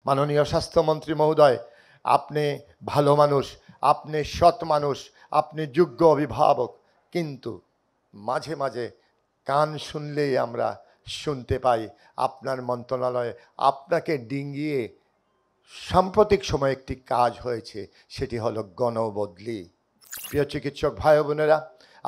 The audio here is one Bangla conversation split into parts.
মাননীয় স্বাস্থ্যমন্ত্রী মহোদয়, আপনি ভালো মানুষ, আপনি সৎ মানুষ, আপনি যোগ্য অভিভাবক, কিন্তু মাঝে মাঝে কান শুনলেই আমরা শুনতে পাই আপনার মন্ত্রণালয়ে আপনাকে ডিঙ্গিয়ে সাম্প্রতিক সময়ে একটি কাজ হয়েছে, সেটি হলো গণবদলি। প্রিয় চিকিৎসক ভাই বোনেরা,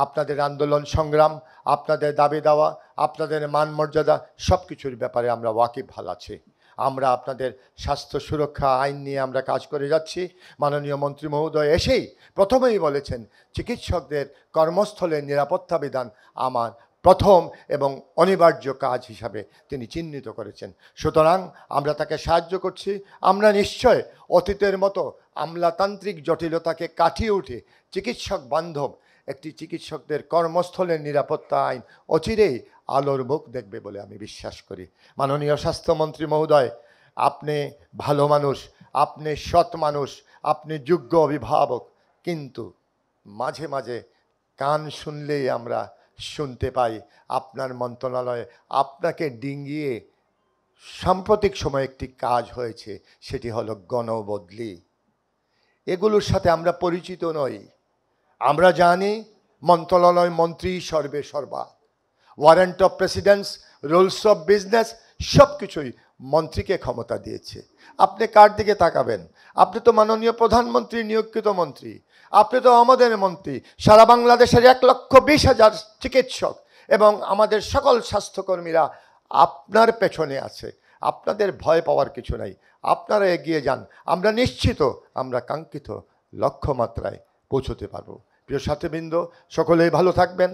আপনাদের আন্দোলন সংগ্রাম, আপনাদের দাবি দেওয়া, আপনাদের মান মর্যাদা সব কিছুর ব্যাপারে আমরা ওয়াকিবহাল আছি। আমরা আপনাদের স্বাস্থ্য সুরক্ষা আইন নিয়ে আমরা কাজ করে যাচ্ছি। মাননীয় মন্ত্রী মহোদয় এসেই প্রথমেই বলেছেন চিকিৎসকদের কর্মস্থলের নিরাপত্তা বিধান আমার প্রথম এবং অনিবার্য কাজ হিসাবে তিনি চিহ্নিত করেছেন। সুতরাং আমরা তাকে সাহায্য করছি। আমরা নিশ্চয় অতীতের মতো আমলাতান্ত্রিক জটিলতাকে কাটিয়ে উঠে চিকিৎসক বান্ধব একটি চিকিৎসকদের কর্মস্থলের নিরাপত্তা আইন অচিরেই আলোর মুখ দেখবে বলে আমি বিশ্বাস করি। মাননীয় স্বাস্থ্যমন্ত্রী মহোদয়, আপনি ভালো মানুষ, আপনি সৎ মানুষ, আপনি যোগ্য অভিভাবক, কিন্তু মাঝে মাঝে কান শুনলেই আমরা শুনতে পাই আপনার মন্ত্রণালয়ে আপনাকে ডিঙ্গিয়ে সাম্প্রতিক সময়ে একটি কাজ হয়েছে, সেটি হলো গণবদলি। এগুলোর সাথে আমরা পরিচিত নই। আমরা জানি মন্ত্রণালয় মন্ত্রী সর্বে সর্বা, warrant of presidents, rules of business সব কিছুই মন্ত্রীকে ক্ষমতা দিয়েছে। আপনি কার দিকে তাকাবেন? আপনি তো মাননীয় প্রধানমন্ত্রী নিয়োগকৃত মন্ত্রী, আপনি তো আমাদের মন্ত্রী। সারা বাংলাদেশের 1,20,000 চিকিৎসক এবং আমাদের সকল স্বাস্থ্যকর্মীরা আপনার পেছনে আছে। আপনাদের ভয় পাওয়ার কিছু নাই, আপনারা এগিয়ে যান। আমরা নিশ্চিত আমরা কাঙ্ক্ষিত লক্ষ্যমাত্রায় পৌঁছতে পারব। প্রিয় সাথীবৃন্দ, সকলেই ভালো থাকবেন।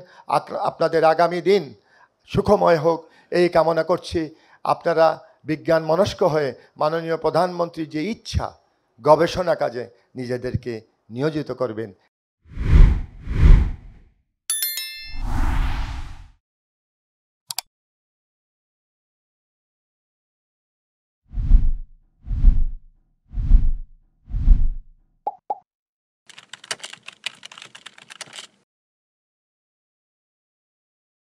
আপনাদের আগামী দিন সুখময় হোক এই কামনা করছি। আপনারা বিজ্ঞান মনস্ক হয়ে মাননীয় প্রধানমন্ত্রীর যে ইচ্ছা গবেষণা কাজে নিজেদেরকে নিয়োজিত করবেন,